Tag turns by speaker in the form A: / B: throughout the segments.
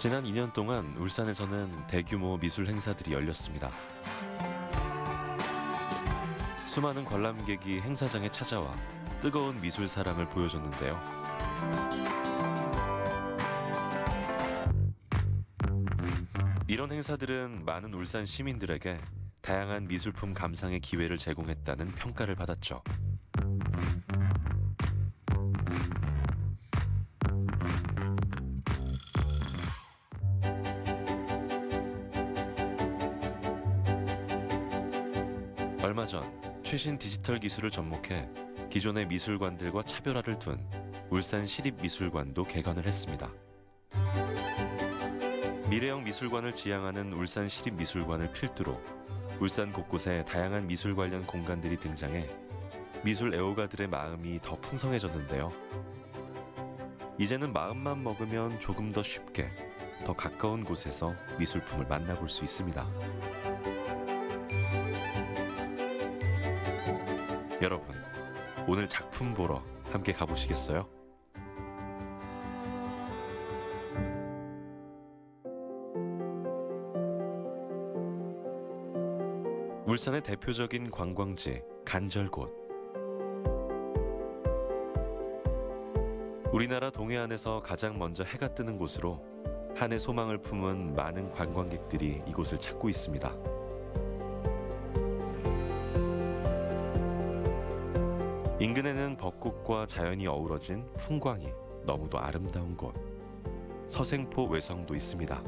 A: 지난 2년 동안 울산에서는 대규모 미술 행사들이 열렸습니다. 수많은 관람객이 행사장에 찾아와 뜨거운 미술 사랑을 보여줬는데요. 이런 행사들은 많은 울산 시민들에게 다양한 미술품 감상의 기회를 제공했다는 평가를 받았죠. 얼마 전 최신 디지털 기술을 접목해 기존의 미술관들과 차별화를 둔 울산 시립미술관도 개관을 했습니다. 미래형 미술관을 지향하는 울산 시립미술관을 필두로 울산 곳곳에 다양한 미술 관련 공간들이 등장해 미술 애호가들의 마음이 더 풍성해졌는데요. 이제는 마음만 먹으면 조금 더 쉽게, 더 가까운 곳에서 미술품을 만나볼 수 있습니다. 여러분, 오늘 작품 보러 함께 가보시겠어요? 울산의 대표적인 관광지 간절곶. 우리나라 동해안에서 가장 먼저 해가 뜨는 곳으로 한해 소망을 품은 많은 관광객들이 이곳을 찾고 있습니다. 인근에는 벚꽃과 자연이 어우러진 풍광이 너무도 아름다운 곳, 서생포 외성도 있습니다.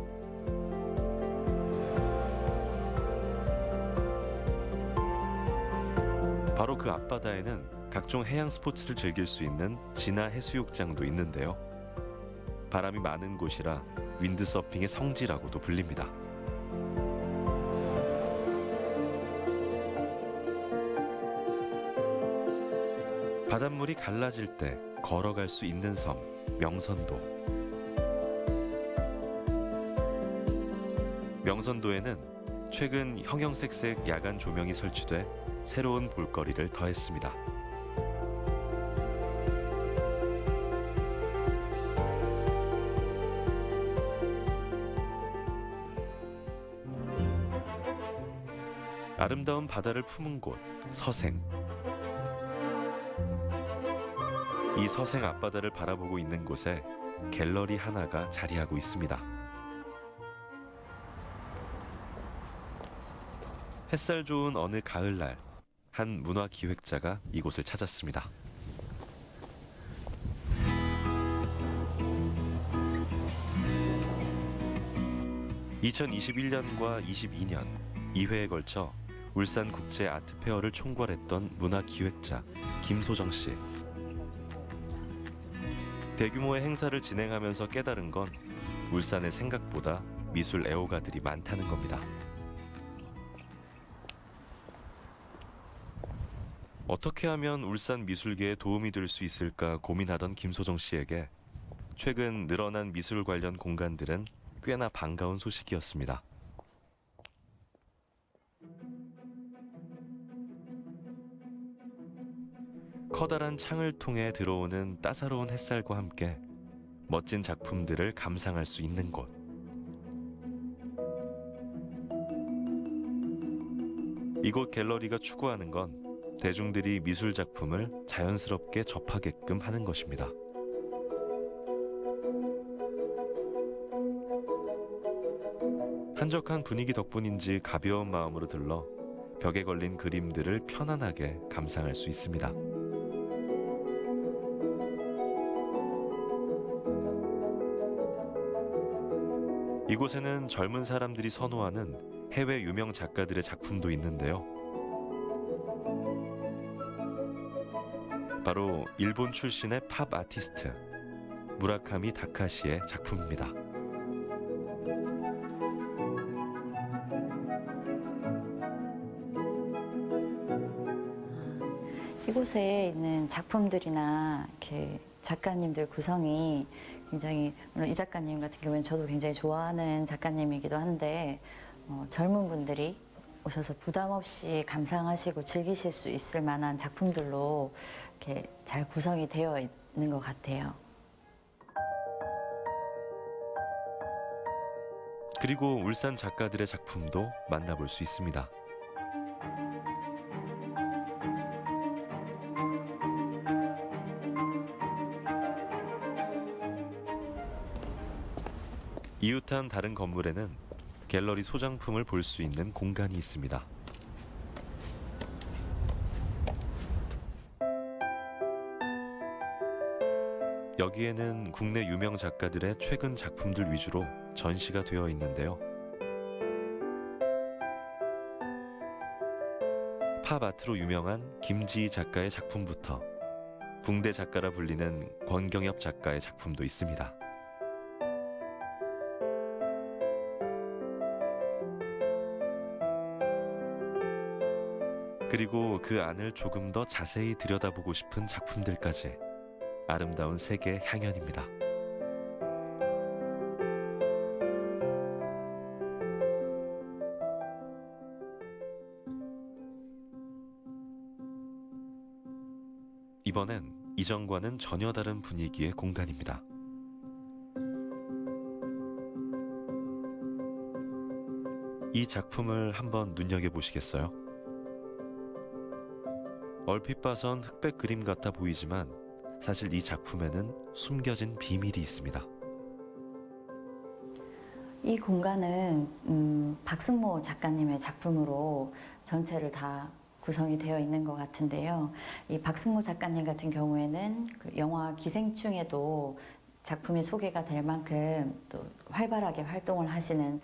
A: 바로 그 앞바다에는 각종 해양 스포츠를 즐길 수 있는 진화 해수욕장도 있는데요. 바람이 많은 곳이라 윈드서핑의 성지라고도 불립니다. 바닷물이 갈라질 때 걸어갈 수 있는 섬, 명선도. 명선도에는 최근 형형색색 야간 조명이 설치돼 새로운 볼거리를 더했습니다. 아름다운 바다를 품은 곳, 서생. 이 서생 앞바다를 바라보고 있는 곳에 갤러리 하나가 자리하고 있습니다. 햇살 좋은 어느 가을날, 한 문화기획자가 이곳을 찾았습니다. (2021년과 22년) 2회에 걸쳐 울산 국제 아트페어를 총괄했던 문화기획자 김소정 씨. 대규모의 행사를 진행하면서 깨달은 건 울산에 생각보다 미술 애호가들이 많다는 겁니다. 어떻게 하면 울산 미술계에 도움이 될 수 있을까 고민하던 김소정 씨에게 최근 늘어난 미술 관련 공간들은 꽤나 반가운 소식이었습니다. 커다란 창을 통해 들어오는 따사로운 햇살과 함께 멋진 작품들을 감상할 수 있는 곳. 이곳 갤러리가 추구하는 건 대중들이 미술 작품을 자연스럽게 접하게끔 하는 것입니다. 한적한 분위기 덕분인지 가벼운 마음으로 들러 벽에 걸린 그림들을 편안하게 감상할 수 있습니다. 이곳에는 젊은 사람들이 선호하는 해외 유명 작가들의 작품도 있는데요. 바로 일본 출신의 팝 아티스트 무라카미 다카시의 작품입니다.
B: 이곳에 있는 작품들이나 이렇게 작가님들 구성이 굉장히, 물론 이 작가님 같은 경우에는 저도 굉장히 좋아하는 작가님이기도 한데 젊은 분들이 오셔서 부담 없이 감상하시고 즐기실 수 있을 만한 작품들로 이렇게 잘 구성이 되어 있는 것 같아요.
A: 그리고 울산 작가들의 작품도 만나볼 수 있습니다. 이웃한 다른 건물에는 갤러리 소장품을 볼 수 있는 공간이 있습니다. 여기에는 국내 유명 작가들의 최근 작품들 위주로 전시가 되어 있는데요. 팝 아트로 유명한 김지희 작가의 작품부터 붕대 작가라 불리는 권경엽 작가의 작품도 있습니다. 그리고 그 안을 조금 더 자세히 들여다보고 싶은 작품들까지 아름다운 세계 향연입니다. 이번엔 이전과는 전혀 다른 분위기의 공간입니다. 이 작품을 한번 눈여겨보시겠어요? 얼핏 봐선 흑백 그림 같아 보이지만 사실 이 작품에는 숨겨진 비밀이 있습니다.
B: 이 공간은 박승모 작가님의 작품으로 전체를 다 구성이 되어 있는 것 같은데요. 이 박승모 작가님 같은 경우에는 그 영화 기생충에도 작품이 소개가 될 만큼 또 활발하게 활동을 하시는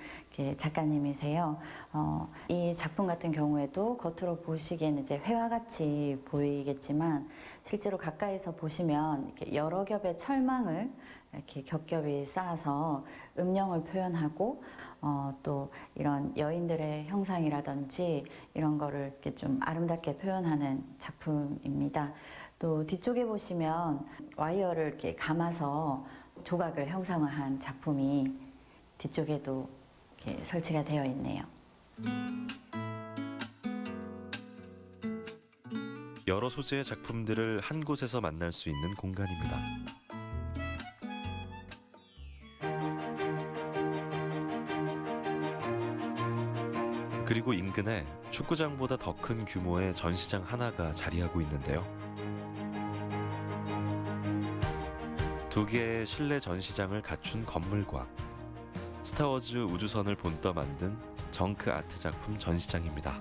B: 작가님이세요. 이 작품 같은 경우에도 겉으로 보시기에는 이제 회화 같이 보이겠지만 실제로 가까이서 보시면 이렇게 여러 겹의 철망을 이렇게 겹겹이 쌓아서 음령을 표현하고 또 이런 여인들의 형상이라든지 이런 거를 이렇게 좀 아름답게 표현하는 작품입니다. 또 뒤쪽에 보시면 와이어를 이렇게 감아서 조각을 형상화한 작품이 뒤쪽에도 이렇게 설치가 되어 있네요.
A: 여러 소재의 작품들을 한 곳에서 만날 수 있는 공간입니다. 그리고 인근에 축구장보다 더 큰 규모의 전시장 하나가 자리하고 있는데요. 두 개의 실내 전시장을 갖춘 건물과 스타워즈 우주선을 본떠 만든 정크 아트 작품 전시장입니다.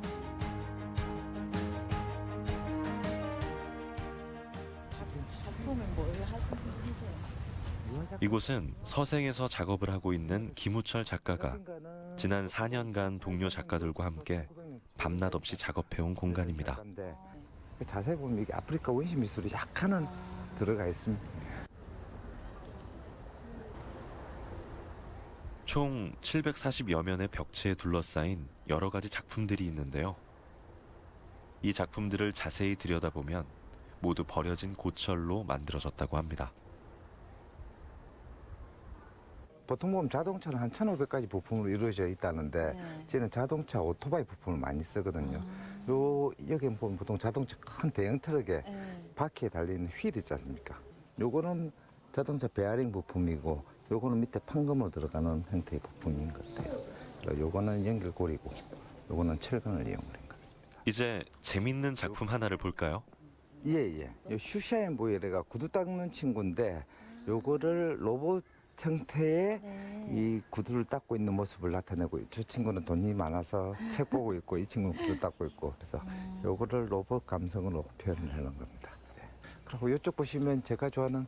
B: 작품을 뭘 하시는
A: 이곳은 서생에서 작업을 하고 있는 김우철 작가가 지난 4년간 동료 작가들과 함께 밤낮 없이 작업해온 공간입니다.
C: 자세히 보면 이게 아프리카 원시 미술이 약간은 들어가 있습니다.
A: 총 740여 면의 벽체에 둘러싸인 여러 가지 작품들이 있는데요. 이 작품들을 자세히 들여다보면 모두 버려진 고철로 만들어졌다고 합니다.
C: 보통 보면 자동차는 한 1,500가지 부품으로 이루어져 있다는데 저는 자동차 오토바이 부품을 많이 쓰거든요. 여기 보면 보통 자동차 큰 대형 트럭에 바퀴에 달린 휠 있지 않습니까? 요거는 자동차 베어링 부품이고 요거는 밑에 판금으로 들어가는 형태의 부품인 것 같아요. 요거는 연결고리고 요거는 철근을 이용을 한 것 같습니다.
A: 이제 재밌는 작품 하나를 볼까요?
C: 예. 요 슈샤인 보이레가 구두 닦는 친구인데 요거를 로봇 형태의 이 구두를 닦고 있는 모습을 나타내고 저 친구는 돈이 많아서 책 보고 있고 이 친구는 구두 닦고 있고 그래서 요거를 로봇 감성으로 표현을 해놓은 겁니다. 그리고 이쪽 보시면 제가 좋아하는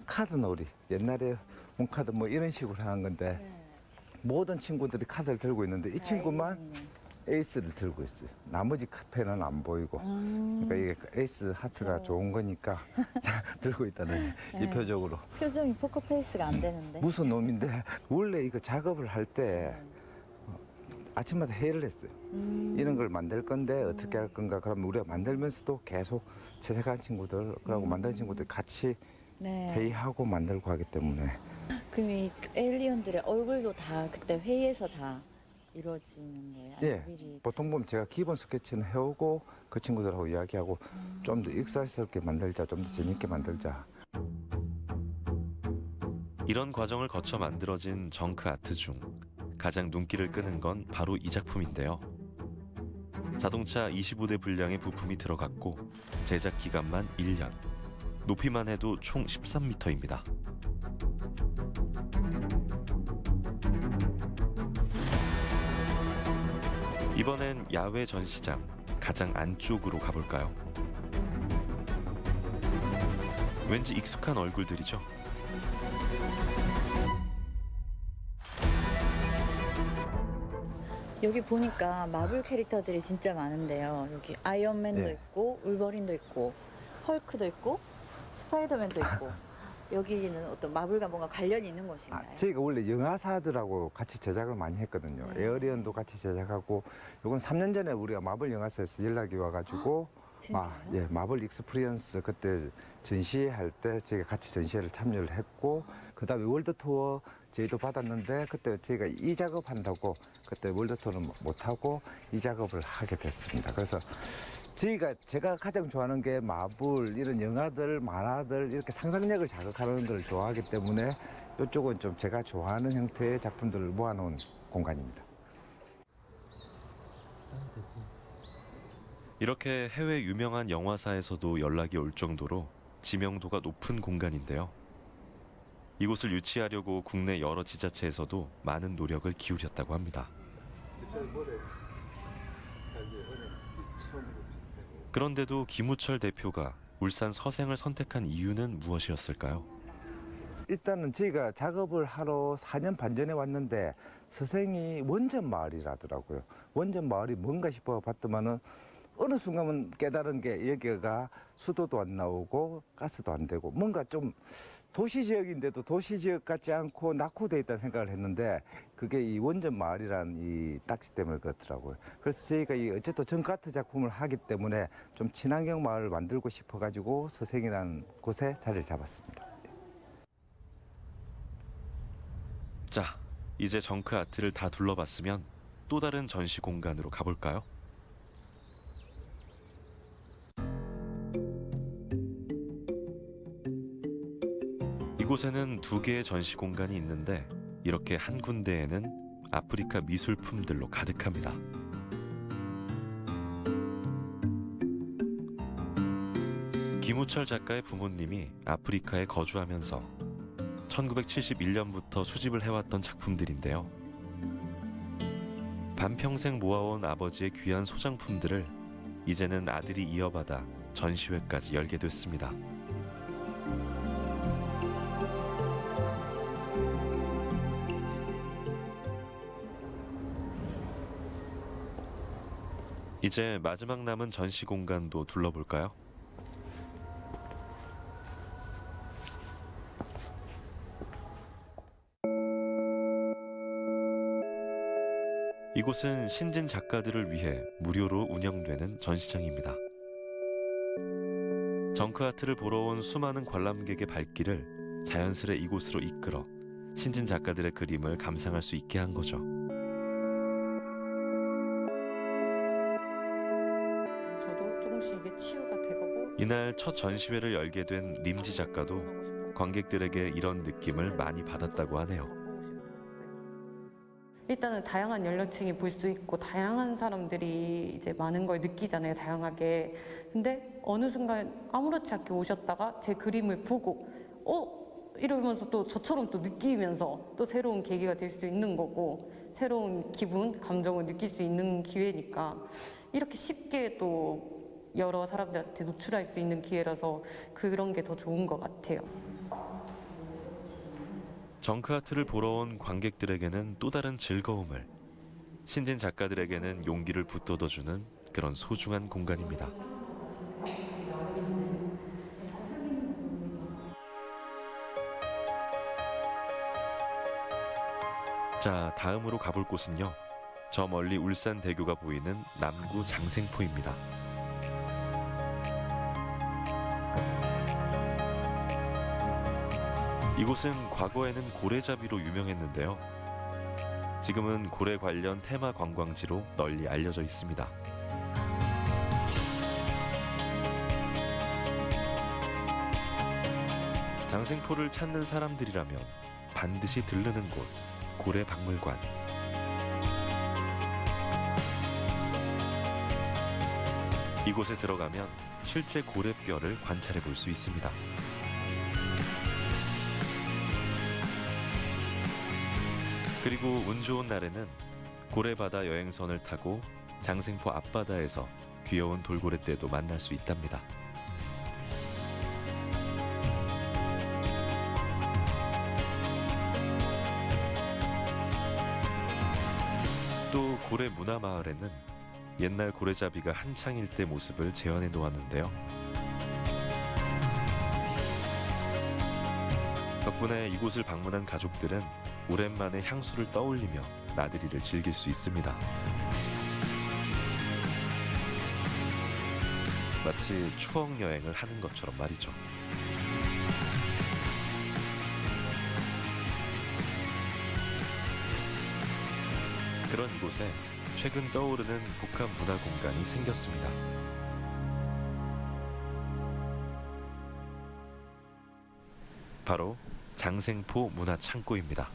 C: 카드놀이 옛날에 문카드 뭐 이런 식으로 하는 건데 모든 친구들이 카드를 들고 있는데 이 친구만 에이스를 들고 있어요. 나머지 카페는 안 보이고 그러니까 이게 에이스 하트가 좋은 거니까 들고 있다는 이 표적으로
B: 표정이 포커페이스가 안 되는데.
C: 무슨 놈인데 원래 이거 작업을 할 때 아침마다 회의를 했어요. 이런 걸 만들 건데 어떻게 할 건가. 그러면 우리가 만들면서도 계속 채색한 친구들 그러고 만든 친구들 같이 회의하고 만들고 하기 때문에.
B: 그럼 이 에일리언들의 얼굴도 다 그때 회의에서 다 이루어지는 거예요?
C: 예. 보통 보면 제가 기본 스케치는 해오고 그 친구들하고 이야기하고 좀 더 익살스럽게 만들자, 좀 더 재밌게 만들자.
A: 이런 과정을 거쳐 만들어진 정크 아트 중 가장 눈길을 끄는 건 바로 이 작품인데요. 자동차 25대 분량의 부품이 들어갔고 제작 기간만 1년, 높이만 해도 총 13m입니다. 이번엔 야외 전시장 가장 안쪽으로 가볼까요? 왠지 익숙한 얼굴들이죠.
B: 여기 보니까 마블 캐릭터들이 진짜 많은데요. 여기 아이언맨도
C: 네.
B: 있고 울버린도 있고 헐크도 있고 스파이더맨도 있고 여기는 어떤 마블과 뭔가 관련이 있는 곳인가요?
C: 저희가 원래 영화사들하고 같이 제작을 많이 했거든요.
B: 네.
C: 에어리언도 같이 제작하고, 요건 3년 전에 우리가 마블 영화사에서 연락이 와가지고
B: 진짜요?
C: 예, 마블 익스피리언스 그때 전시할 때 저희가 같이 전시회를 참여를 했고, 그다음에 월드 투어 저희도 받았는데 그때 저희가 이 작업한다고 그때 월드 투어는 못 하고 이 작업을 하게 됐습니다. 그래서 제가 가장 좋아하는 게 마블 이런 영화들, 만화들 이렇게 상상력을 자극하는 걸 좋아하기 때문에 이쪽은 좀 제가 좋아하는 형태의 작품들을 모아놓은 공간입니다.
A: 이렇게 해외 유명한 영화사에서도 연락이 올 정도로 지명도가 높은 공간인데요. 이곳을 유치하려고 국내 여러 지자체에서도 많은 노력을 기울였다고 합니다. 그런데도 김우철 대표가 울산 서생을 선택한 이유는 무엇이었을까요?
C: 일단은 저희가 작업을 하러 4년 반 전에 왔는데 서생이 원전 마을이라더라고요. 원전 마을이 뭔가 싶어 봤더만은 어느 순간은 깨달은 게 여기가 수도도 안 나오고 가스도 안 되고 뭔가 좀 도시 지역인데도 도시 지역 같지 않고 낙후돼 있다는 생각을 했는데 그게 이 원전 마을이라는 이 딱지 때문에 그렇더라고요. 그래서 저희가 이 어쨌든 전카트 작품을 하기 때문에 좀 친환경 마을을 만들고 싶어가지고 서생이라는 곳에 자리를 잡았습니다.
A: 자, 이제 정크 아트를 다 둘러봤으면 또 다른 전시 공간으로 가볼까요? 이곳에는 2개의 전시 공간이 있는데 이렇게 한 군데에는 아프리카 미술품들로 가득합니다. 김우철 작가의 부모님이 아프리카에 거주하면서 1971년부터 수집을 해왔던 작품들인데요. 반평생 모아온 아버지의 귀한 소장품들을 이제는 아들이 이어받아 전시회까지 열게 됐습니다. 이제 마지막 남은 전시 공간도 둘러볼까요? 이곳은 신진 작가들을 위해 무료로 운영되는 전시장입니다. 정크 아트를 보러 온 수많은 관람객의 발길을 자연스레 이곳으로 이끌어 신진 작가들의 그림을 감상할 수 있게 한 거죠.
D: 저도 조금씩 이게 치유가 돼가고
A: 이날 첫 전시회를 열게 된 림지 작가도 관객들에게 이런 느낌을 많이 받았다고 하네요.
D: 일단은 다양한 연령층이 볼 수 있고 다양한 사람들이 이제 많은 걸 느끼잖아요, 다양하게. 근데 어느 순간 아무렇지 않게 오셨다가 제 그림을 보고 이러면서 또 저처럼 또 느끼면서 또 새로운 계기가 될 수 있는 거고 새로운 기분, 감정을 느낄 수 있는 기회니까 이렇게 쉽게 또 여러 사람들한테 노출할 수 있는 기회라서 그런 게 더 좋은 것 같아요.
A: 정크 아트를 보러 온 관객들에게는 또 다른 즐거움을, 신진 작가들에게는 용기를 북돋워주는 그런 소중한 공간입니다. 자, 다음으로 가볼 곳은요. 저 멀리 울산대교가 보이는 남구 장생포입니다. 이곳은 과거에는 고래잡이로 유명했는데요. 지금은 고래 관련 테마 관광지로 널리 알려져 있습니다. 장생포를 찾는 사람들이라면 반드시 들르는 곳, 고래박물관. 이곳에 들어가면 실제 고래뼈를 관찰해 볼 수 있습니다. 그리고 운 좋은 날에는 고래바다 여행선을 타고 장생포 앞바다에서 귀여운 돌고래떼도 만날 수 있답니다. 또 고래 문화마을에는 옛날 고래잡이가 한창일 때 모습을 재현해 놓았는데요. 덕분에 이곳을 방문한 가족들은 오랜만에 향수를 떠올리며 나들이를 즐길 수 있습니다. 마치 추억 여행을 하는 것처럼 말이죠. 그런 이곳에 최근 떠오르는 복합 문화 공간이 생겼습니다. 바로 장생포 문화창고입니다.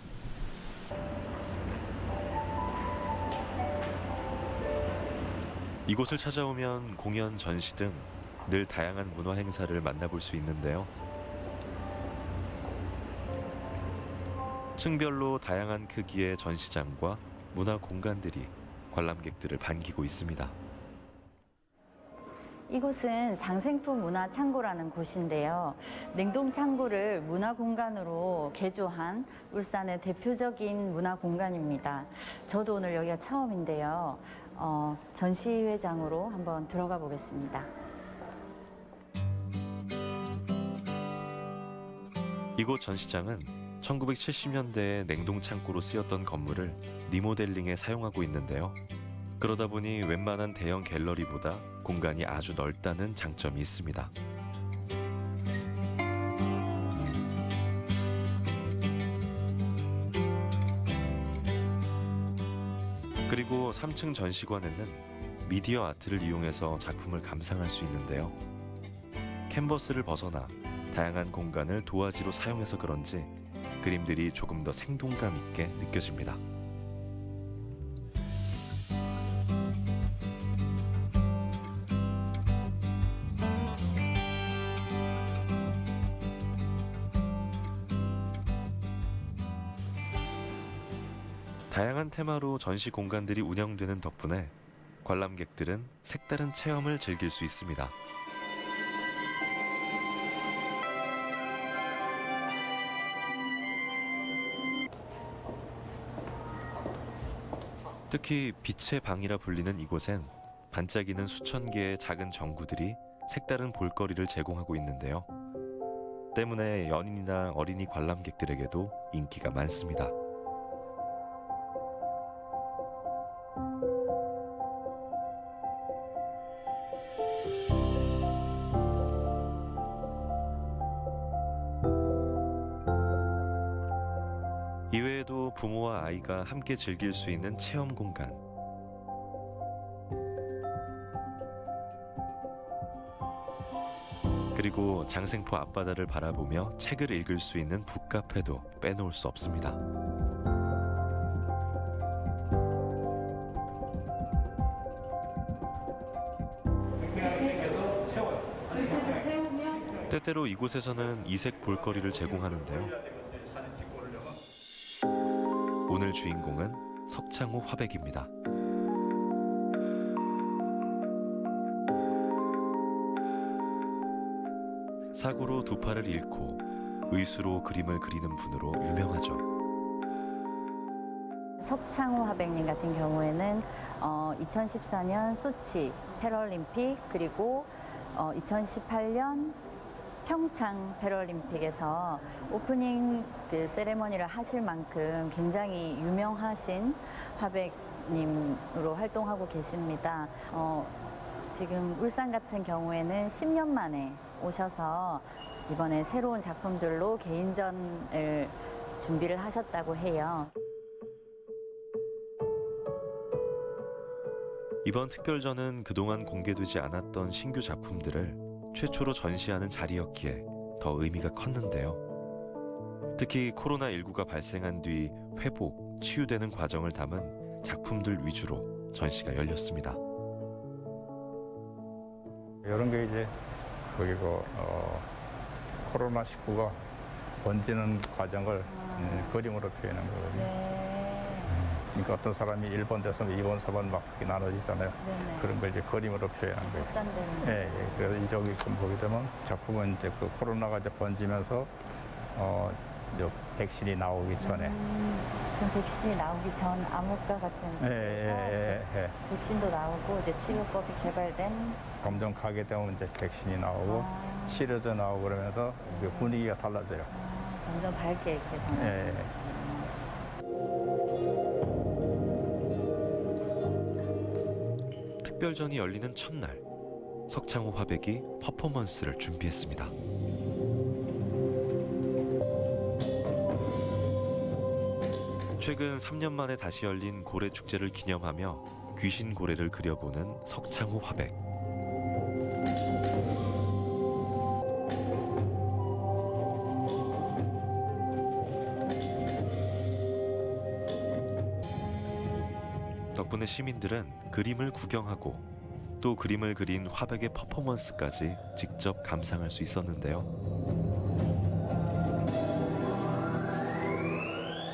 A: 이곳을 찾아오면 공연, 전시 등 늘 다양한 문화 행사를 만나볼 수 있는데요. 층별로 다양한 크기의 전시장과 문화 공간들이 관람객들을 반기고 있습니다.
B: 이곳은 장생포 문화창고라는 곳인데요. 냉동창고를 문화공간으로 개조한 울산의 대표적인 문화공간입니다. 저도 오늘 여기가 처음인데요. 전시회장으로 한번 들어가 보겠습니다.
A: 이곳 전시장은 1970년대에 냉동창고로 쓰였던 건물을 리모델링에 사용하고 있는데요. 그러다 보니 웬만한 대형 갤러리보다 공간이 아주 넓다는 장점이 있습니다. 그리고 3층 전시관에는 미디어 아트를 이용해서 작품을 감상할 수 있는데요. 캔버스를 벗어나 다양한 공간을 도화지로 사용해서 그런지 그림들이 조금 더 생동감 있게 느껴집니다. 다양한 테마로 전시 공간들이 운영되는 덕분에 관람객들은 색다른 체험을 즐길 수 있습니다. 특히 빛의 방이라 불리는 이곳엔 반짝이는 수천 개의 작은 전구들이 색다른 볼거리를 제공하고 있는데요. 때문에 연인이나 어린이 관람객들에게도 인기가 많습니다. 이외에도 부모와 아이가 함께 즐길 수 있는 체험 공간, 그리고 장생포 앞바다를 바라보며 책을 읽을 수 있는 북카페도 빼놓을 수 없습니다. 때때로 이곳에서는 이색 볼거리를 제공하는데요. 오늘 주인공은 석창호 화백입니다. 사고로 두 팔을 잃고 의수로 그림을 그리는 분으로 유명하죠.
B: 석창호 화백님 같은 경우에는 2014년 소치 패럴림픽 그리고 2018년 평창 패럴림픽에서 오프닝 그 세레머니를 하실 만큼 굉장히 유명하신 화백님으로 활동하고 계십니다. 지금 울산 같은 경우에는 10년 만에 오셔서 이번에 새로운 작품들로 개인전을 준비를 하셨다고 해요.
A: 이번 특별전은 그동안 공개되지 않았던 신규 작품들을 최초로 전시하는 자리였기에 더 의미가 컸는데요. 특히 코로나19가 발생한 뒤 회복, 치유되는 과정을 담은 작품들 위주로 전시가 열렸습니다.
E: 이런 게 이제 그리고 코로나19가 번지는 과정을 그림으로 표현한 거거든요.
B: 네.
E: 그러니까 어떤 사람이 1번 돼서 2번, 4번 막 나눠지잖아요.
B: 네네.
E: 그런 걸 이제 그림으로 표현한 거예요.
B: 확산되는
E: 예, 예. 그래서 이쪽이 좀 보게 되면 작품은 이제 그 코로나가 이제 번지면서 이제 백신이 나오기 전에
B: 그럼 백신이 나오기 전 암흑과 같은
E: 예,
B: 시기에서
E: 예, 예, 예.
B: 백신도 나오고 이제 치료법이 개발된
E: 점점 가게 되면 이제 백신이 나오고
B: 아.
E: 치료제 나오고 그러면서 그 분위기가 달라져요.
B: 점점 밝게 이렇게 되는.
E: 예, 예.
A: 특별전이 열리는 첫날, 석창호 화백이 퍼포먼스를 준비했습니다. 최근 3년 만에 다시 열린 고래 축제를 기념하며 귀신 고래를 그려보는 석창호 화백. 덕분에 시민들은 그림을 구경하고 또 그림을 그린 화백의 퍼포먼스까지 직접 감상할 수 있었는데요.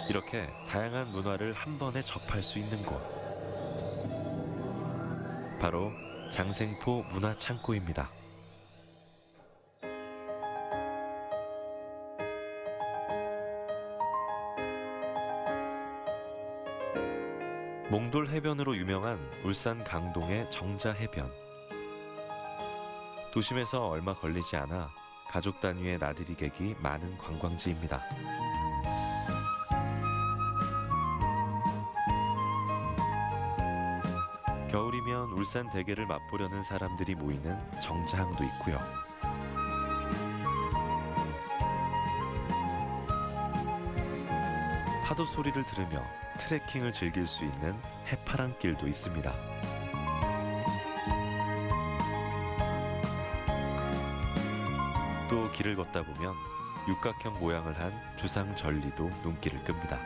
A: 이렇게 다양한 문화를 한 번에 접할 수 있는 곳. 바로 장생포 문화창고입니다. 몽돌 해변으로 유명한 울산 강동의 정자 해변. 도심에서 얼마 걸리지 않아 가족 단위의 나들이 객이 많은 관광지입니다. 겨울이면 울산 대게를 맛보려는 사람들이 모이는 정자항도 있고요. 파도 소리를 들으며 트레킹을 즐길 수 있는 해파랑길도 있습니다. 또 길을 걷다 보면 육각형 모양을 한 주상 전리도 눈길을 끕니다.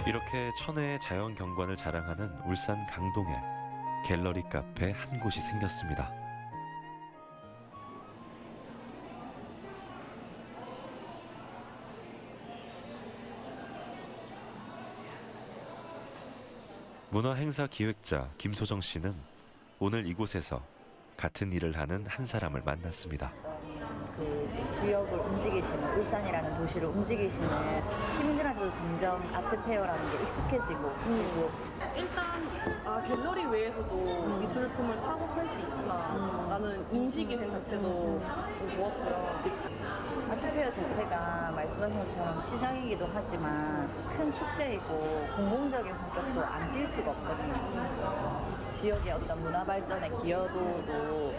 A: 이렇게 천혜의 자연 경관을 자랑하는 울산 강동에 갤러리 카페 한 곳이 생겼습니다. 문화행사 기획자 김소정 씨는 오늘 이곳에서 같은 일을 하는 한 사람을 만났습니다.
B: 그 지역을 움직이시는 울산이라는 도시를 움직이시는 시민들한테도 점점 아트페어라는 게 익숙해지고 그리고
F: 일단 갤러리 외에서도 미술품을 사고 팔 수 있구나라는 인식이 된 자체도 좀 좋았고요.
B: 아트페어 자체가 말씀하신 것처럼 시장이기도 하지만 큰 축제이고 공공적인 성격도 안 띌 수가 없거든요. 지역의 어떤 문화 발전에 기여도도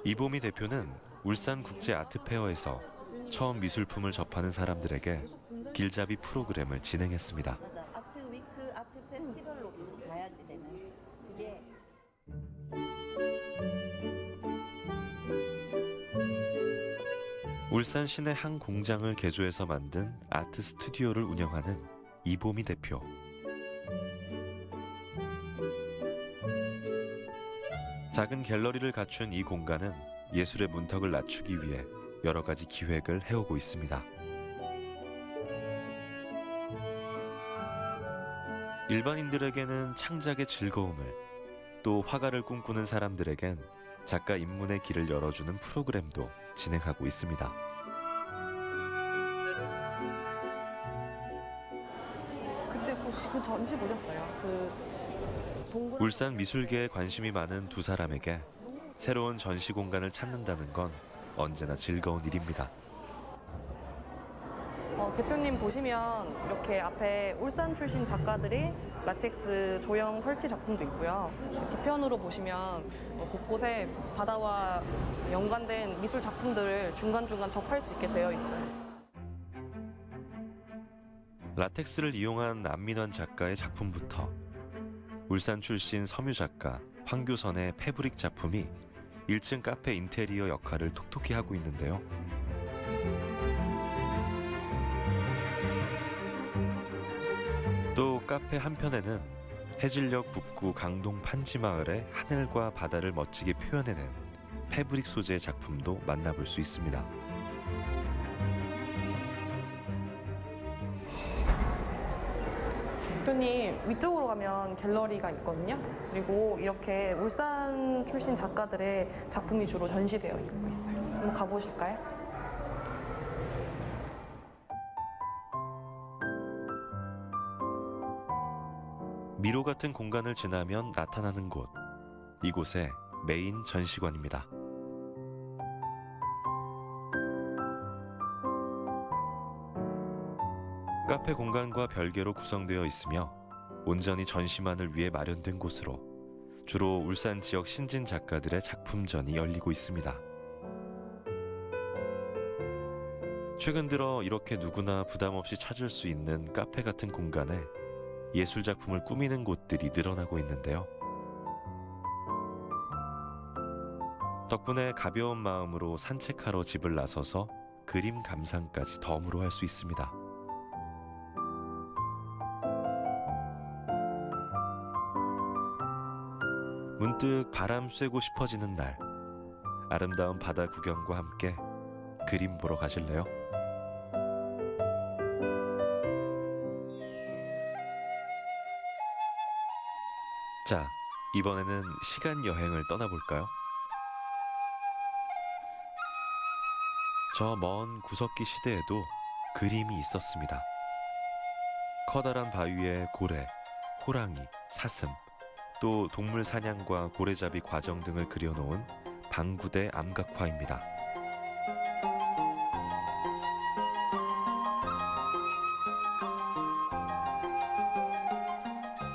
A: 이보미 대표는 울산국제 아트페어에서 처음 미술품을 접하는 사람들에게 길잡이 프로그램을 진행했습니다.
B: 맞아. 아트 위크, 아트 페스티벌로 계속 가야지 되는 그게
A: 울산 시내 한 공장을 개조해서 만든 아트 스튜디오를 운영하는 이보미 대표. 작은 갤러리를 갖춘 이 공간은 예술의 문턱을 낮추기 위해 여러 가지 기획을 해오고 있습니다. 일반인들에게는 창작의 즐거움을, 또 화가를 꿈꾸는 사람들에겐 작가 입문의 길을 열어주는 프로그램도 진행하고 있습니다.
F: 그때 혹시 그 전시 보셨어요? 그 동굴
A: 울산 미술계에 관심이 많은 두 사람에게 새로운 전시 공간을 찾는다는 건 언제나 즐거운 일입니다.
F: 대표님 보시면 이렇게 앞에 울산 출신 작가들이 라텍스 조형 설치 작품도 있고요. 뒤편으로 보시면 곳곳에 바다와 연관된 미술 작품들을 중간중간 접할 수 있게 되어 있어요.
A: 라텍스를 이용한 안민환 작가의 작품부터 울산 출신 섬유 작가 황교선의 패브릭 작품이 1층 카페 인테리어 역할을 톡톡히 하고 있는데요. 카페 한편에는 해질녘 북구 강동 판지마을의 하늘과 바다를 멋지게 표현해낸 패브릭 소재의 작품도 만나볼 수 있습니다.
F: 대표님, 위쪽으로 가면 갤러리가 있거든요. 그리고 이렇게 울산 출신 작가들의 작품이 주로 전시되어 있고 있어요. 한번 가보실까요?
A: 미로 같은 공간을 지나면 나타나는 곳, 이곳의 메인 전시관입니다. 카페 공간과 별개로 구성되어 있으며 온전히 전시만을 위해 마련된 곳으로 주로 울산 지역 신진 작가들의 작품전이 열리고 있습니다. 최근 들어 이렇게 누구나 부담 없이 찾을 수 있는 카페 같은 공간에 예술 작품을 꾸미는 곳들이 늘어나고 있는데요. 덕분에 가벼운 마음으로 산책하러 집을 나서서 그림 감상까지 덤으로 할 수 있습니다. 문득 바람 쐬고 싶어지는 날, 아름다운 바다 구경과 함께 그림 보러 가실래요? 자, 이번에는 시간 여행을 떠나볼까요? 저 먼 구석기 시대에도 그림이 있었습니다. 커다란 바위에 고래, 호랑이, 사슴, 또 동물 사냥과 고래잡이 과정 등을 그려놓은 방구대 암각화입니다.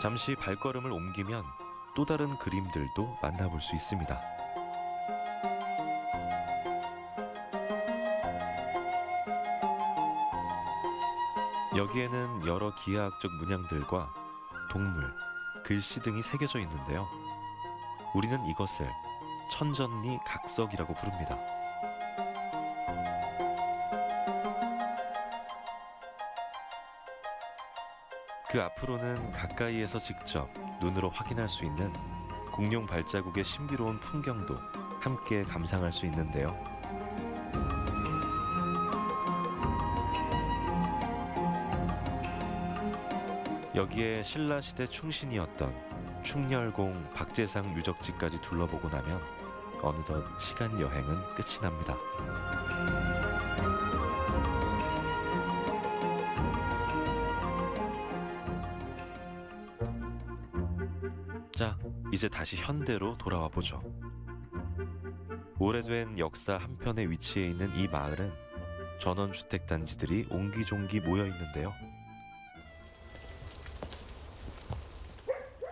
A: 잠시 발걸음을 옮기면 또 다른 그림들도 만나볼 수 있습니다. 여기에는 여러 기하학적 문양들과 동물, 글씨 등이 새겨져 있는데요. 우리는 이것을 천전리 각석이라고 부릅니다. 그 앞으로는 가까이에서 직접 눈으로 확인할 수 있는 공룡 발자국의 신비로운 풍경도 함께 감상할 수 있는데요. 여기에 신라시대 충신이었던 충렬공 박재상 유적지까지 둘러보고 나면 어느덧 시간 여행은 끝이 납니다. 자, 이제 다시 현대로 돌아와 보죠. 오래된 역사 한편에 위치해 있는 이 마을은 전원주택단지들이 옹기종기 모여 있는데요.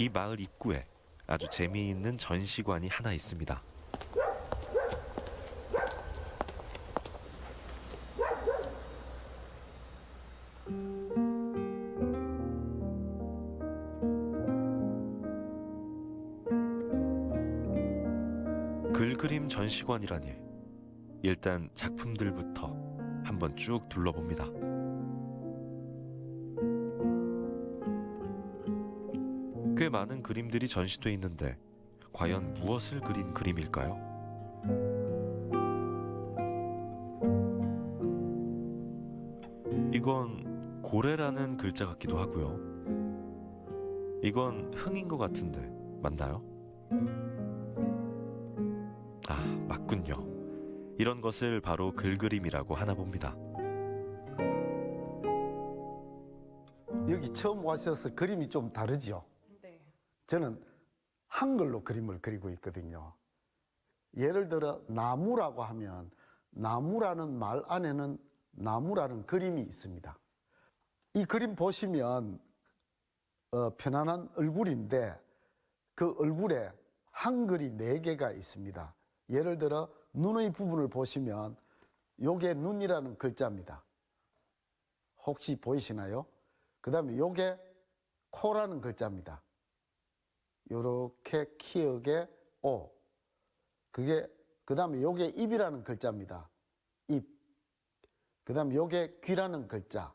A: 이 마을 입구에 아주 재미있는 전시관이 하나 있습니다. 글그림 전시관이라니, 일단 작품들부터 한번 쭉 둘러봅니다. 꽤 많은 그림들이 전시돼 있는데 과연 무엇을 그린 그림일까요? 이건 고래라는 글자 같기도 하고요. 이건 흥인 것 같은데 맞나요? 아, 맞군요. 이런 것을 바로 글그림이라고 하나 봅니다.
G: 여기 처음 와셔서 그림이 좀 다르죠?
F: 네.
G: 저는 한글로 그림을 그리고 있거든요. 예를 들어 나무라고 하면 나무라는 말 안에는 나무라는 그림이 있습니다. 이 그림 보시면 편안한 얼굴인데 그 얼굴에 한글이 4개가 있습니다. 예를 들어 눈의 부분을 보시면 요게 눈이라는 글자입니다. 혹시 보이시나요? 그 다음에 요게 코라는 글자입니다. 요렇게 키읔에 오. 그 다음에 요게 입이라는 글자입니다. 입. 그 다음에 요게 귀라는 글자.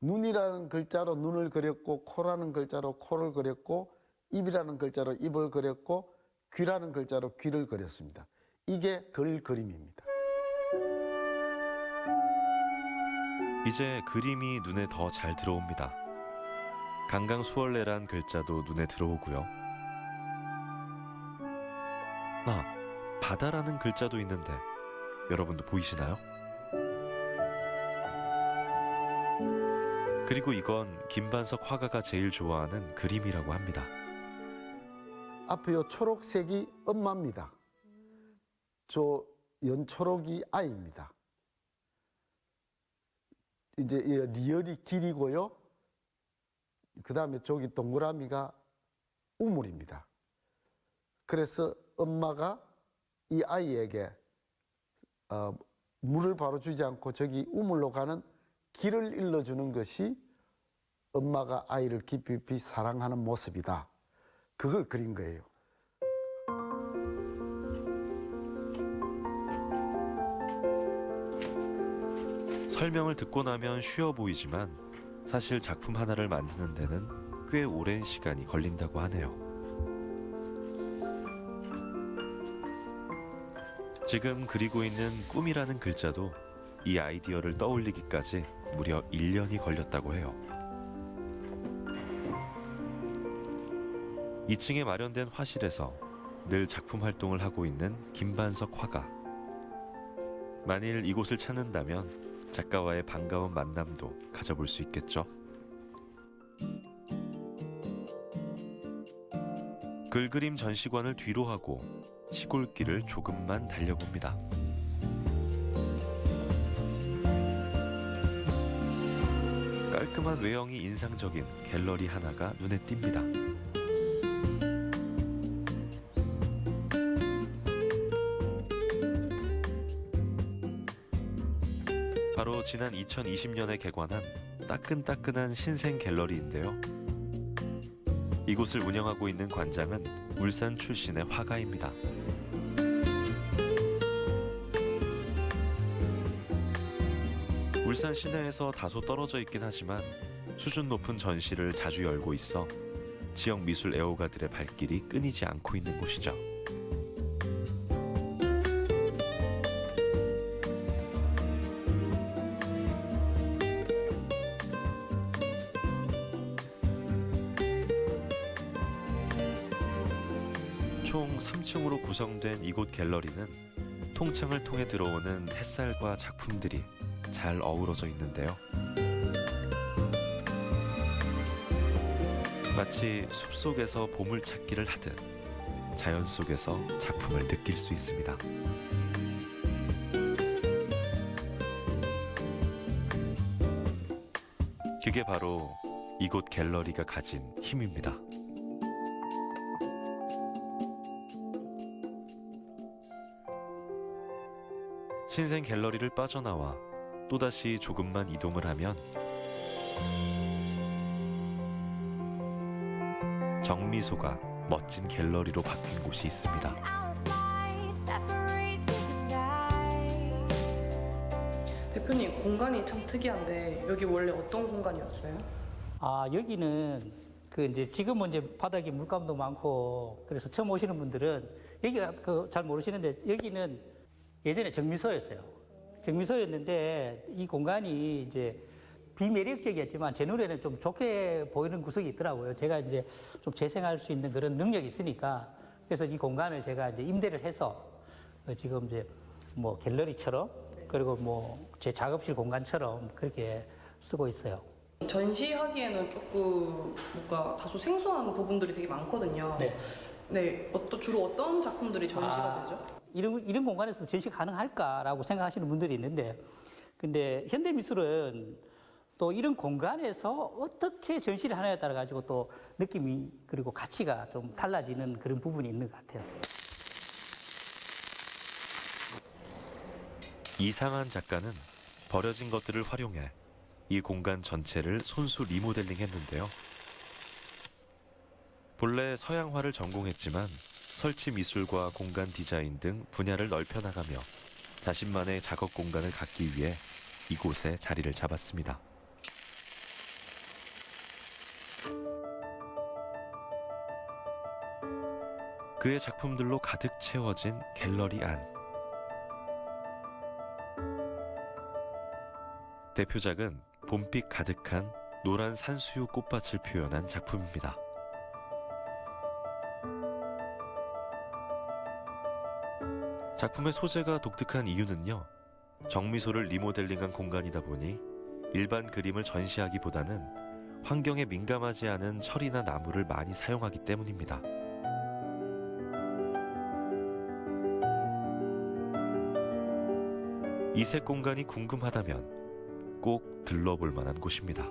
G: 눈이라는 글자로 눈을 그렸고 코라는 글자로 코를 그렸고 입이라는 글자로 입을 그렸고 귀라는 글자로 귀를 그렸습니다. 이게 그림입니다.
A: 이제 그림이 눈에 더 잘 들어옵니다. 강강수월래란 글자도 눈에 들어오고요. 바다라는 글자도 있는데 여러분도 보이시나요? 그리고 이건 김반석 화가가 제일 좋아하는 그림이라고 합니다.
G: 앞에 요 초록색이 엄마입니다. 저 연초록이 아이입니다. 이제 이 리얼이 길이고요. 그 다음에 저기 동그라미가 우물입니다. 그래서 엄마가 이 아이에게 물을 바로 주지 않고 저기 우물로 가는 길을 일러주는 것이 엄마가 아이를 깊이 사랑하는 모습이다. 그걸 그린 거예요.
A: 설명을 듣고 나면 쉬워 보이지만 사실 작품 하나를 만드는 데는 꽤 오랜 시간이 걸린다고 하네요. 지금 그리고 있는 꿈이라는 글자도 이 아이디어를 떠올리기까지 무려 1년이 걸렸다고 해요. 2층에 마련된 화실에서 늘 작품 활동을 하고 있는 김반석 화가. 만일 이곳을 찾는다면 작가와의 반가운 만남도 가져볼 수 있겠죠. 글그림 전시관을 뒤로 하고 시골길을 조금만 달려봅니다. 깔끔한 외형이 인상적인 갤러리 하나가 눈에 띕니다. 바로 지난 2020년에 개관한 따끈따끈한 신생 갤러리인데요. 이곳을 운영하고 있는 관장은 울산 출신의 화가입니다. 울산 시내에서 다소 떨어져 있긴 하지만 수준 높은 전시를 자주 열고 있어 지역 미술 애호가들의 발길이 끊이지 않고 있는 곳이죠. 총 3층으로 구성된 이곳 갤러리는 통창을 통해 들어오는 햇살과 작품들이 잘 어우러져 있는데요. 마치 숲속에서 보물찾기를 하듯 자연 속에서 작품을 느낄 수 있습니다. 그게 바로 이곳 갤러리가 가진 힘입니다. 신생 갤러리를 빠져나와 또다시 조금만 이동을 하면 정미소가 멋진 갤러리로 바뀐 곳이 있습니다.
F: 대표님, 공간이 참 특이한데 여기 원래 어떤 공간이었어요?
H: 여기는 이제 지금은 이제 바닥에 물감도 많고 그래서 처음 오시는 분들은 여기가 잘 모르시는데 여기는 예전에 정미소였어요. 정미소였는데 이 공간이 이제 비매력적이었지만 제 눈에는 좀 좋게 보이는 구석이 있더라고요. 제가 이제 좀 재생할 수 있는 그런 능력이 있으니까 그래서 이 공간을 제가 이제 임대를 해서 지금 이제 뭐 갤러리처럼 그리고 뭐 제 작업실 공간처럼 그렇게 쓰고 있어요.
F: 전시하기에는 조금 뭔가 다소 생소한 부분들이 되게 많거든요.
H: 네.
F: 네, 주로 어떤 작품들이 전시가 되죠?
H: 이런 공간에서 전시 가능할까라고 생각하시는 분들이 있는데 근데 현대미술은 또 이런 공간에서 어떻게 전시를 하느냐에 따라 가지고 또 느낌이 그리고 가치가 좀 달라지는 그런 부분이 있는 것 같아요.
A: 이상한 작가는 버려진 것들을 활용해 이 공간 전체를 손수 리모델링 했는데요. 본래 서양화를 전공했지만 설치 미술과 공간 디자인 등 분야를 넓혀나가며 자신만의 작업 공간을 갖기 위해 이곳에 자리를 잡았습니다. 그의 작품들로 가득 채워진 갤러리 안. 대표작은 봄빛 가득한 노란 산수유 꽃밭을 표현한 작품입니다. 작품의 소재가 독특한 이유는요, 정미소를 리모델링한 공간이다 보니 일반 그림을 전시하기보다는 환경에 민감하지 않은 철이나 나무를 많이 사용하기 때문입니다. 이색 공간이 궁금하다면 꼭 들러볼 만한 곳입니다.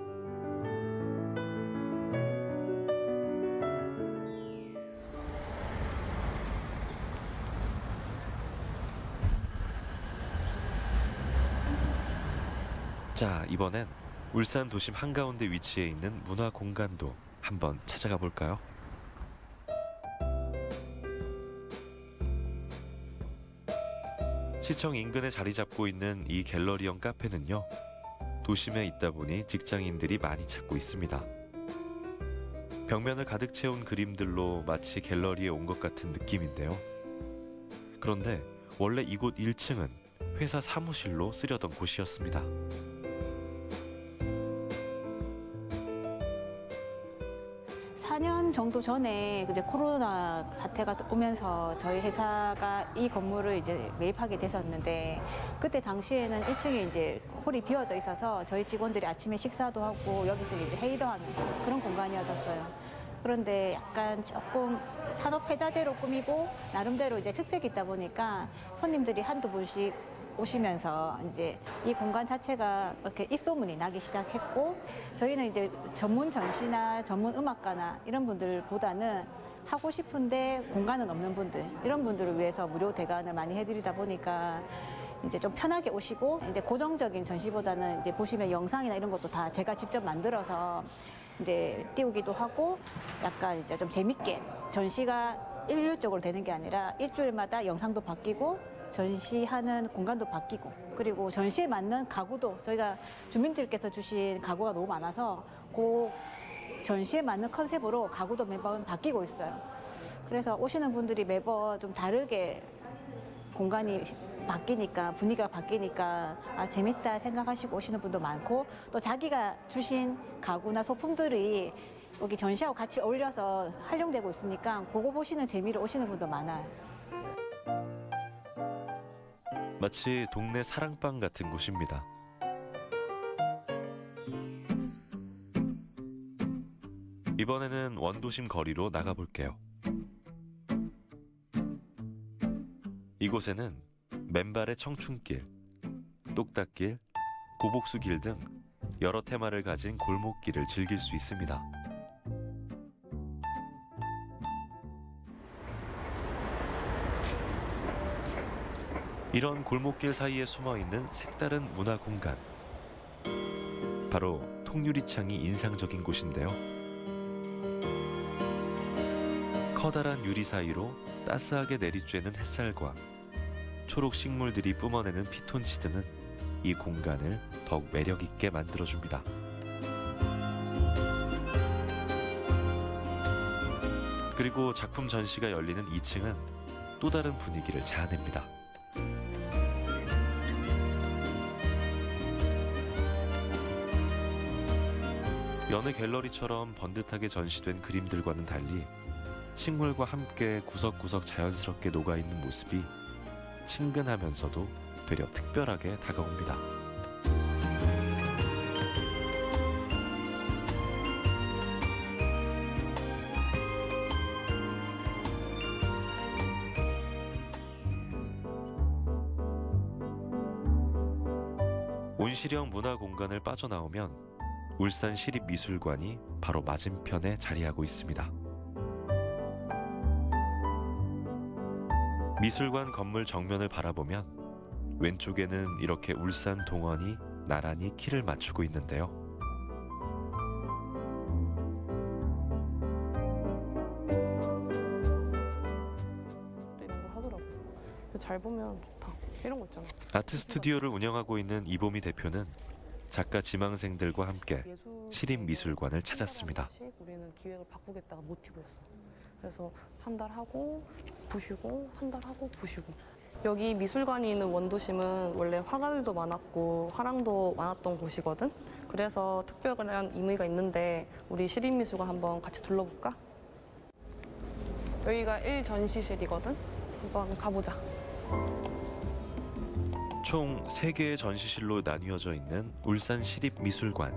A: 자, 이번엔 울산 도심 한가운데 위치해 있는 문화 공간도 한번 찾아가 볼까요? 시청 인근에 자리 잡고 있는 이 갤러리형 카페는요, 도심에 있다 보니 직장인들이 많이 찾고 있습니다. 벽면을 가득 채운 그림들로 마치 갤러리에 온 것 같은 느낌인데요. 그런데 원래 이곳 1층은 회사 사무실로 쓰려던 곳이었습니다.
I: 사 년 정도 전에 이제 코로나 사태가 오면서 저희 회사가 이 건물을 이제 매입하게 됐었는데, 그때 당시에는 1층에 이제 홀이 비어져 있어서 저희 직원들이 아침에 식사도 하고 여기서 이제 회의도 하는 그런 공간이었었어요. 그런데 약간 조금 산업 폐자재로 꾸미고 나름대로 이제 특색이 있다 보니까 손님들이 한두 분씩 오시면서 이제 이 공간 자체가 이렇게 입소문이 나기 시작했고, 저희는 이제 전문 전시나 전문 음악가나 이런 분들보다는 하고 싶은데 공간은 없는 분들, 이런 분들을 위해서 무료 대관을 많이 해드리다 보니까 이제 좀 편하게 오시고, 이제 고정적인 전시보다는 이제 보시면 영상이나 이런 것도 다 제가 직접 만들어서 이제 띄우기도 하고, 약간 이제 좀 재밌게 전시가 일률적으로 되는 게 아니라 일주일마다 영상도 바뀌고 전시하는 공간도 바뀌고, 그리고 전시에 맞는 가구도 저희가 주민들께서 주신 가구가 너무 많아서 그 전시에 맞는 컨셉으로 가구도 매번 바뀌고 있어요. 그래서 오시는 분들이 매번 좀 다르게 공간이 바뀌니까, 분위기가 바뀌니까 아, 재밌다 생각하시고 오시는 분도 많고, 또 자기가 주신 가구나 소품들이 여기 전시하고 같이 어울려서 활용되고 있으니까 그거 보시는 재미로 오시는 분도 많아요.
A: 마치 동네 사랑방 같은 곳입니다. 이번에는 원도심 거리로 나가볼게요. 이곳에는 맨발의 청춘길, 똑딱길, 고복수길 등 여러 테마를 가진 골목길을 즐길 수 있습니다. 이런 골목길 사이에 숨어있는 색다른 문화 공간, 바로 통유리창이 인상적인 곳인데요. 커다란 유리 사이로 따스하게 내리쬐는 햇살과 초록 식물들이 뿜어내는 피톤치드는 이 공간을 더욱 매력 있게 만들어줍니다. 그리고 작품 전시가 열리는 2층은 또 다른 분위기를 자아냅니다. 여느 갤러리처럼 번듯하게 전시된 그림들과는 달리 식물과 함께 구석구석 자연스럽게 녹아있는 모습이 친근하면서도 되려 특별하게 다가옵니다. 온실형 문화 공간을 빠져나오면 울산 시립미술관이 바로 맞은편에 자리하고 있습니다. 미술관 건물 정면을 바라보면 왼쪽에는 이렇게 울산 동원이 나란히 키를 맞추고 있는데요.
F: 이런 걸 하더라고. 잘 보면 좋다. 이런 거 있잖아.
A: 아트 스튜디오를 운영하고 있는 이보미 대표는 작가 지망생들과 함께 시립미술관을 찾았습니다.
F: 우리는 기획을 바꾸겠다가 모티브였어. 그래서 한 달 하고 부시고 한 달 하고 부시고. 여기 미술관이 있는 원도심은 원래 화가들도 많았고 화랑도 많았던 곳이거든. 그래서 특별한 의미가 있는데 우리 시립미술관 한번 같이 둘러볼까? 여기가 1전시실이거든. 한번 가보자.
A: 총 3개의 전시실로 나뉘어져 있는 울산시립미술관.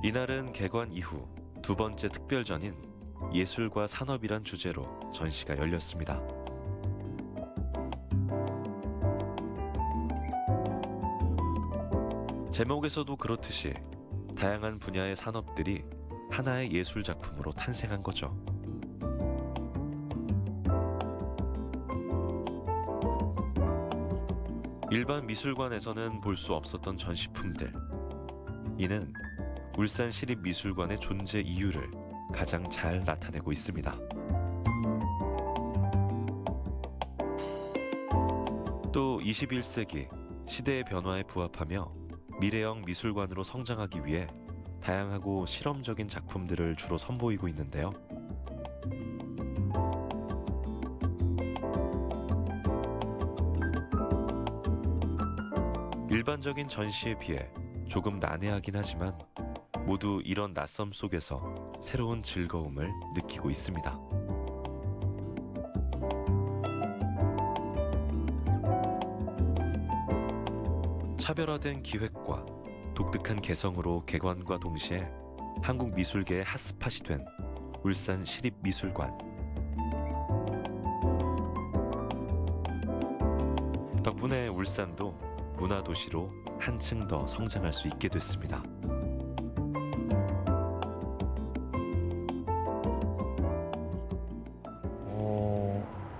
A: 이날은 개관 이후 2번째 특별전인 예술과 산업이란 주제로 전시가 열렸습니다. 제목에서도 그렇듯이 다양한 분야의 산업들이 하나의 예술 작품으로 탄생한 거죠. 일반 미술관에서는 볼 수 없었던 전시품들. 이는 울산시립미술관의 존재 이유를 가장 잘 나타내고 있습니다. 또 21세기 시대의 변화에 부합하며 미래형 미술관으로 성장하기 위해 다양하고 실험적인 작품들을 주로 선보이고 있는데요. 일반적인 전시에 비해 조금 난해하긴 하지만 모두 이런 낯섦 속에서 새로운 즐거움을 느끼고 있습니다. 차별화된 기획과 독특한 개성으로 개관과 동시에 한국 미술계의 핫스팟이 된 울산시립미술관. 덕분에 울산도 문화도시로 한층 더 성장할 수 있게 됐습니다.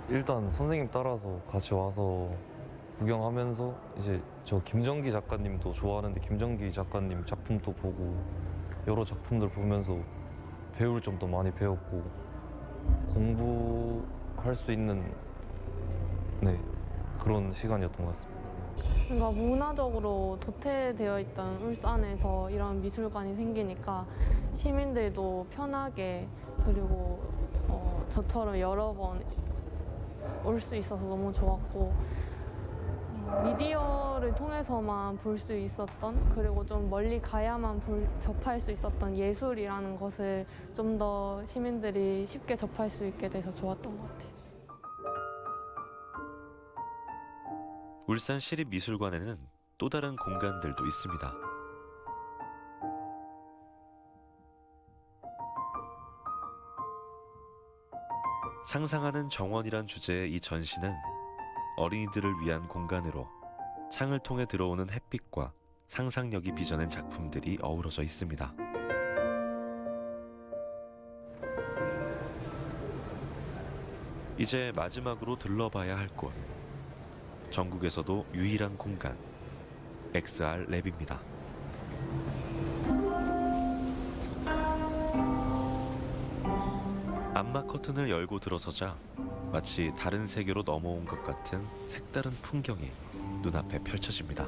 J: 일단 선생님 따라서 같이 와서 구경하면서 이제 저 김정기 작가님도 좋아하는데 김정기 작가님 작품도 보고 여러 작품들 보면서 배울 점도 많이 배웠고 공부할 수 있는 그런 시간이었던 것 같습니다.
K: 뭔가 문화적으로 도태되어 있던 울산에서 이런 미술관이 생기니까 시민들도 편하게 그리고 저처럼 여러 번 올 수 있어서 너무 좋았고 미디어를 통해서만 볼 수 있었던 그리고 좀 멀리 가야만 접할 수 있었던 예술이라는 것을 좀 더 시민들이 쉽게 접할 수 있게 돼서 좋았던 것 같아요.
A: 울산시립미술관에는 또 다른 공간들도 있습니다. 상상하는 정원이란 주제의 이 전시는 어린이들을 위한 공간으로 창을 통해 들어오는 햇빛과 상상력이 빚어낸 작품들이 어우러져 있습니다. 이제 마지막으로 들러봐야 할 곳. 전국에서도 유일한 공간, XR랩입니다. 암막 커튼을 열고 들어서자 마치 다른 세계로 넘어온 것 같은 색다른 풍경이 눈앞에 펼쳐집니다.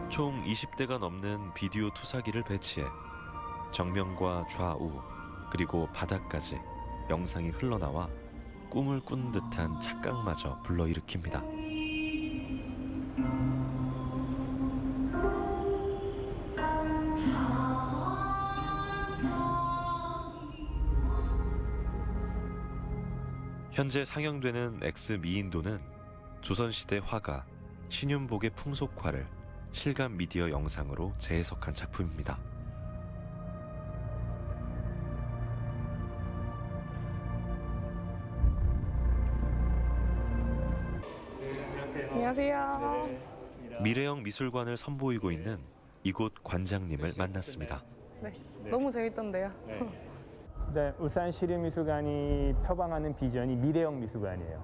A: 총 20대가 넘는 비디오 투사기를 배치해 정면과 좌우 그리고 바닥까지 영상이 흘러나와 꿈을 꾼 듯한 착각마저 불러일으킵니다. 현재 상영되는 엑스미인도는 조선시대 화가 신윤복의 풍속화를 실감 미디어 영상으로 재해석한 작품입니다.
F: 안녕하세요.
A: 미래형 미술관을 선보이고 있는 이곳 관장님을 만났습니다.
F: 네, 너무 재밌던데요.
L: 네, 울산시립미술관이 표방하는 비전이 미래형 미술관이에요.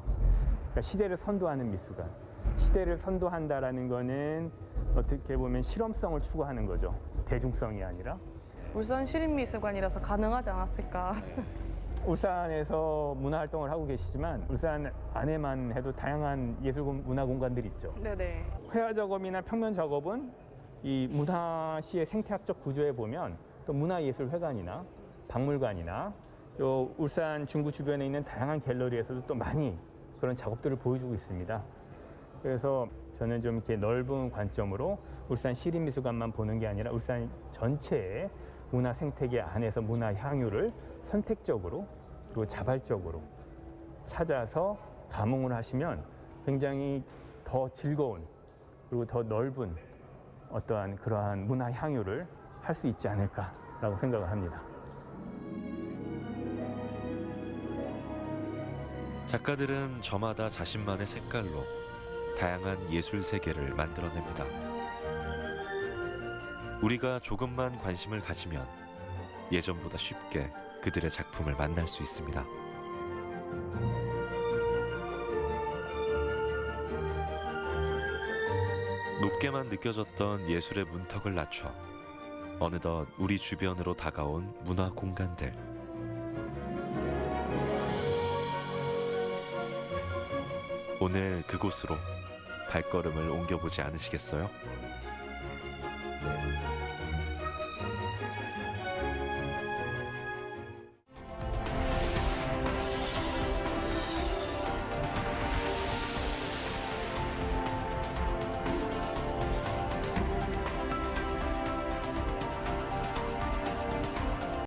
L: 그러니까 시대를 선도하는 미술관. 시대를 선도한다라는 거는 어떻게 보면 실험성을 추구하는 거죠. 대중성이 아니라.
F: 울산시립미술관이라서 가능하지 않았을까.
L: 울산에서 문화 활동을 하고 계시지만 울산 안에만 해도 다양한 예술 문화 공간들이 있죠.
F: 네네.
L: 회화 작업이나 평면 작업은 이 문화시의 생태학적 구조에 보면 또 문화예술회관이나 박물관이나 또 울산 중구 주변에 있는 다양한 갤러리에서도 또 많이 그런 작업들을 보여주고 있습니다. 그래서 저는 좀 이렇게 넓은 관점으로 울산 시립미술관만 보는 게 아니라 울산 전체의 문화 생태계 안에서 문화 향유를 선택적으로 그리고 자발적으로 찾아서 감흥을 하시면 굉장히 더 즐거운 그리고 더 넓은 어떠한 그러한 문화 향유를 할 수 있지 않을까라고 생각을 합니다.
A: 작가들은 저마다 자신만의 색깔로 다양한 예술 세계를 만들어냅니다. 우리가 조금만 관심을 가지면 예전보다 쉽게 그들의 작품을 만날 수 있습니다. 높게만 느껴졌던 예술의 문턱을 낮춰 어느덧 우리 주변으로 다가온 문화 공간들. 오늘 그곳으로 발걸음을 옮겨보지 않으시겠어요?